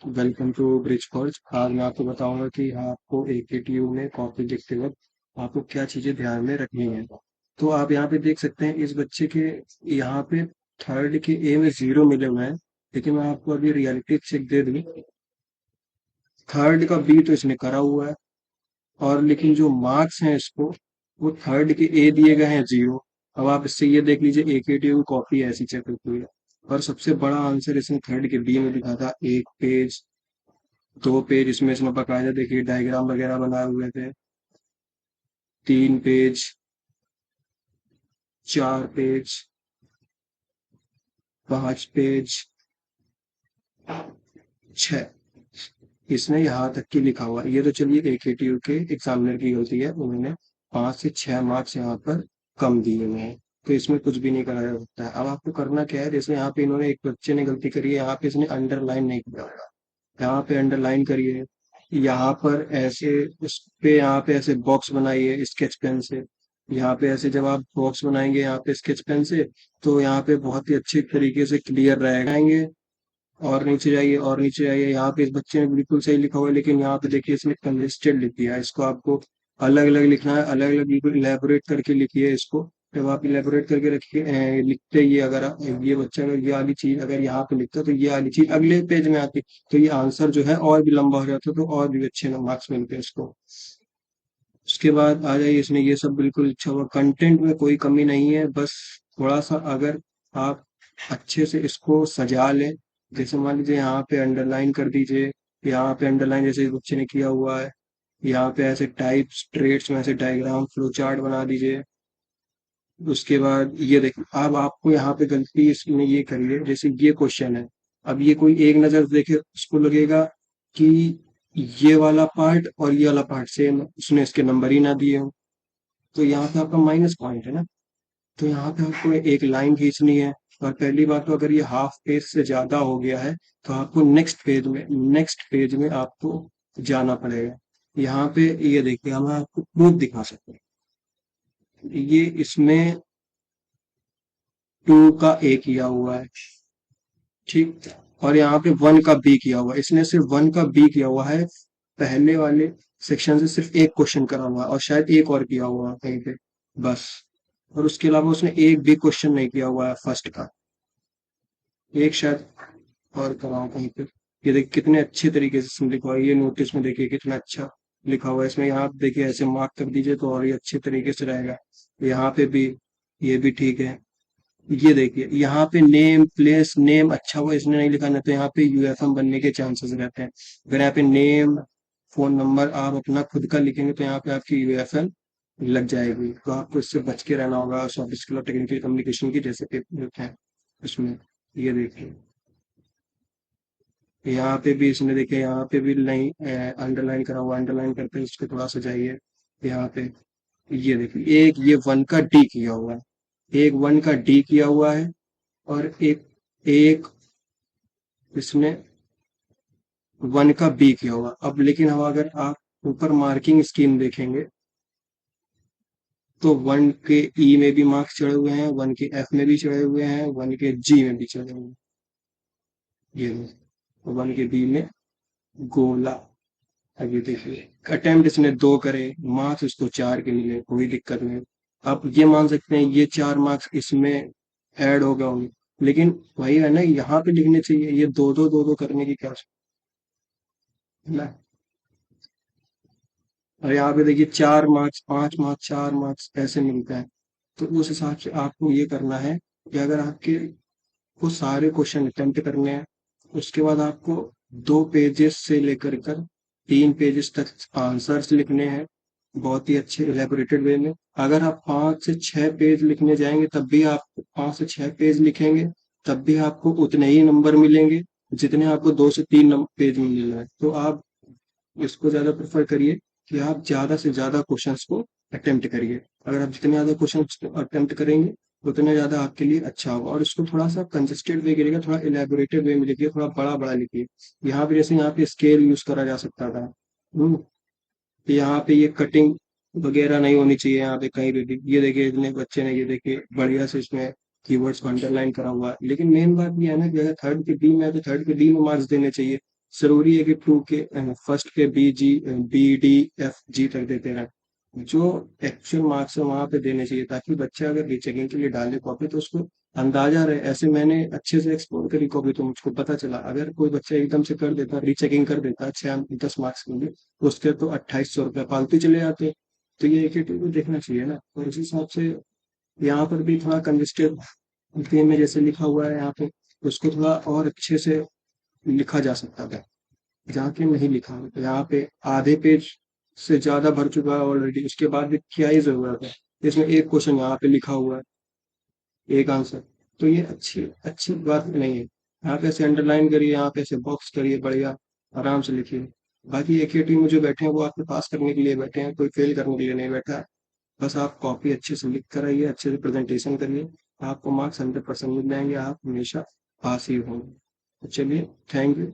Welcome to bridge forge. आज मैं आपको बताऊंगा कि आपको AKTU में कॉपी लिखते वक्त आपको क्या चीजें ध्यान में रखनी है। तो आप यहाँ पे देख सकते हैं इस बच्चे के यहाँ पे थर्ड के ए में 0 मिले हुए हैं। लेकिन मैं आपको अभी रियलिटी चेक दे दूं, थर्ड का बी तो इसने करा हुआ है, और लेकिन जो मार्क्स हैं इसको, वो थर्ड के ए दिए गए हैं 0। अब आप इससे ये देख लीजिए AKTU की कॉपी ऐसी चेक होती है। और सबसे बड़ा आंसर इसने थर्ड के बी में लिखा था, 1 पेज 2 पेज इसमें इसने बकायदा देखिए डायग्राम वगैरह बनाए हुए थे। 3 पेज 4 पेज 5 पेज 6, इसने यहाँ तक की लिखा हुआ है। ये तो चलिए AKTU के एग्जामिनर की गलती है, उन्होंने 5 से 6 मार्क्स यहाँ पर कम दिए हुए हैं। तो इसमें कुछ भी नहीं करा जा सकता है। अब आपको करना क्या है, जैसे यहाँ पे इन्होंने एक बच्चे ने गलती करी है, यहाँ पे इसने अंडरलाइन नहीं किया होगा, यहाँ पे अंडरलाइन करिए। यहाँ पर ऐसे उस पे यहाँ पे ऐसे बॉक्स बनाइए स्केच पेन से। यहाँ पे ऐसे जब आप बॉक्स बनाएंगे यहाँ पे स्केच पेन से, तो यहाँ पे बहुत ही अच्छे तरीके से क्लियर रहेंगे। और नीचे जाइए और नीचे जाइए, यहाँ पे इस बच्चे ने बिल्कुल सही लिखा हुआ है, लेकिन यहाँ पे देखिए इसने कंजेस्टेड लिख दिया है। इसको आपको अलग अलग लिखना है, अलग अलग बिल्कुल इलेबोरेट करके लिखिए इसको। जब आप इलेबोरेट करके रखिए लिखते ही, अगर ये बच्चा अगर ये वाली चीज अगर यहाँ पे लिखता तो ये वाली चीज अगले पेज में आती, तो ये आंसर जो है और भी लंबा हो जाता, तो और भी अच्छे मार्क्स मिलते हैं इसको। उसके बाद आ जाइए, इसने ये सब बिल्कुल अच्छा हुआ, कंटेंट में कोई कमी नहीं है, बस थोड़ा सा अगर आप अच्छे से इसको सजा लें। जैसे मान लीजिए यहाँ पे अंडरलाइन कर दीजिए, यहाँ पे अंडरलाइन जैसे इस बच्चे ने किया हुआ है, यहाँ पे ऐसे टाइप्स ट्रेड्स में ऐसे डायग्राम फ्लो चार्ट बना दीजिए। उसके बाद ये देखिए, अब आपको यहाँ पे गलती इसमें ये करिए, जैसे ये क्वेश्चन है, अब ये कोई एक नजर देखे उसको लगेगा कि ये वाला पार्ट और ये वाला पार्ट सेम है, उसने इसके नंबर ही ना दिए हो, तो यहाँ पे आपका माइनस पॉइंट है ना। तो यहाँ पे आपको एक लाइन खींचनी है। और पहली बात तो अगर ये हाफ पेज से ज्यादा हो गया है, तो आपको नेक्स्ट पेज में आपको जाना पड़ेगा। यहाँ पे ये देखिए, हम आपको प्रूफ दिखा सकते हैं, ये इसमें 2 का ए किया हुआ है, ठीक। और यहाँ पे 1 का बी किया हुआ है, इसने सिर्फ 1 का बी किया हुआ है। पहले वाले सेक्शन से सिर्फ एक क्वेश्चन करा हुआ है, और शायद एक और किया हुआ है कहीं पे, बस। और उसके अलावा उसने एक भी क्वेश्चन नहीं किया हुआ है फर्स्ट का, एक शायद और करा हो कहीं पे। ये देखिए कितने अच्छे तरीके से इसमें लिखा हुआ है, ये नोटिस में देखिए कितना अच्छा लिखा हुआ है। इसमें यहाँ पे देखिए ऐसे मार्क कर दीजिए तो और ये अच्छे तरीके से रहेगा। यहाँ पे भी ये भी ठीक है। ये देखिए यहाँ पे नेम प्लेस नेम अच्छा हुआ, इसने नहीं लिखा, नहीं तो यहाँ पे UFM बनने के चांसेस रहते हैं। अगर यहाँ पे नेम फोन नंबर आप अपना खुद का लिखेंगे, तो यहाँ पे आपकी UFM लग जाएगी। तो आपको इससे बच के रहना होगा, सॉफ्ट स्किल और टेक्निकल कम्युनिकेशन की जैसे पेपर होते हैं उसमें। ये देखिए यहाँ पे भी इसने देखिए, यहाँ पे भी लाइन अंडरलाइन करा हुआ, अंडरलाइन करते हैं उसके थोड़ा सा जाइए यहाँ पे। ये देखिए एक ये 1 का डी किया हुआ है, एक 1 का डी किया हुआ है, और एक एक इसने 1 का बी किया हुआ। अब लेकिन हम अगर आप ऊपर मार्किंग स्कीम देखेंगे, तो 1 के ई में भी मार्क्स चढ़े हुए हैं, 1 के एफ में भी चढ़े हुए हैं, 1 के जी में भी चढ़े हुए हैं। ये 1 के बी में गोला। अब ये देखिए अटेम्प्ट इसने 2 करे, मार्क्स इसको 4 के मिले, कोई दिक्कत नहीं। आप ये मान सकते हैं ये 4 मार्क्स इसमें ऐड हो गए होंगे, लेकिन वही है ना, यहाँ पे लिखने चाहिए, ये दो दो करने की क्या है। और यहाँ पे देखिए 4 मार्क्स 5 मार्क्स 4 मार्क्स ऐसे मिलते हैं। तो उस हिसाब से आपको ये करना है कि अगर आपके को सारे क्वेश्चन अटेम्प्ट करने हैं, उसके बाद आपको 2 पेजेस से लेकर कर 3 पेजेस तक आंसर्स लिखने हैं, बहुत ही अच्छे इलेबोरेटेड वे में। अगर आप 5 से 6 पेज लिखने जाएंगे, तब भी आप 5 से 6 पेज लिखेंगे, तब भी आपको उतने ही नंबर मिलेंगे जितने आपको 2 से 3 पेज में मिल रहा है। तो आप इसको ज्यादा प्रेफर करिए कि आप ज्यादा से ज्यादा क्वेश्चंस को अटेम्प्ट करिए। अगर आप जितने ज्यादा क्वेश्चन अटेम्प्ट करेंगे, उतना ज्यादा आपके लिए अच्छा होगा। और इसको थोड़ा सा कंजेस्टेड वे करिएगा, थोड़ा इलेबोरेटेड वे में लिखिए, थोड़ा बड़ा बड़ा लिखिए। यहाँ पे जैसे यहाँ पे स्केल यूज करा जा सकता था। यहाँ पे ये कटिंग वगैरह नहीं होनी चाहिए यहाँ पे कहीं पे भी। ये देखिए इतने बच्चे ने ये देखिए बढ़िया से इसमें कीवर्ड्स को अंडरलाइन करा हुआ है। लेकिन मेन बात ये है ना कि अगर थर्ड के बी में है, तो थर्ड के बी में मार्क्स देने चाहिए। ज़रूरी है कि टू के फर्स्ट के बी डी एफ जी तक देते रहें। जो एक्चुअल मार्क्स है वहाँ पे देने चाहिए, ताकि बच्चा अगर रीचेकिंग के लिए डाले कॉपी तो उसको अंदाजा रहे। ऐसे मैंने अच्छे से एक्सप्लोर करी कॉपी तो मुझको पता चला, अगर कोई बच्चा एकदम से कर देता, रीचेकिंग कर देता 6-10 मार्क्स के लिए, तो उसके तो 2800 रुपये फालतू चले जाते। तो ये एक को देखना चाहिए ना। और इस हिसाब से यहाँ पर भी थोड़ा कंजेस्टेड थीम में जैसे लिखा हुआ है यहाँ पे, उसको थोड़ा और अच्छे से लिखा जा सकता था, जहाँ के नहीं लिखा है। तो यहाँ पे आधे पेज से ज्यादा भर चुका है ऑलरेडी, उसके बाद भी क्या ही जरूरत है। इसमें एक क्वेश्चन यहाँ पे लिखा हुआ है, एक आंसर। तो ये अच्छी अच्छी बात नहीं है। यहाँ पे ऐसे अंडरलाइन करिए, यहाँ पे ऐसे बॉक्स करिए, बढ़िया आराम से लिखिए। बाकी एक ही टीम में जो बैठे हैं वो आपके पास करने के लिए बैठे हैं, कोई फेल करने के लिए नहीं बैठा है। बस आप कॉपी अच्छे से लिख कर आइए, अच्छे से प्रेजेंटेशन करिए, आपको मार्क्स 100% मिल जाएंगे, आप हमेशा पास ही होंगे। तो चलिए, थैंक यू।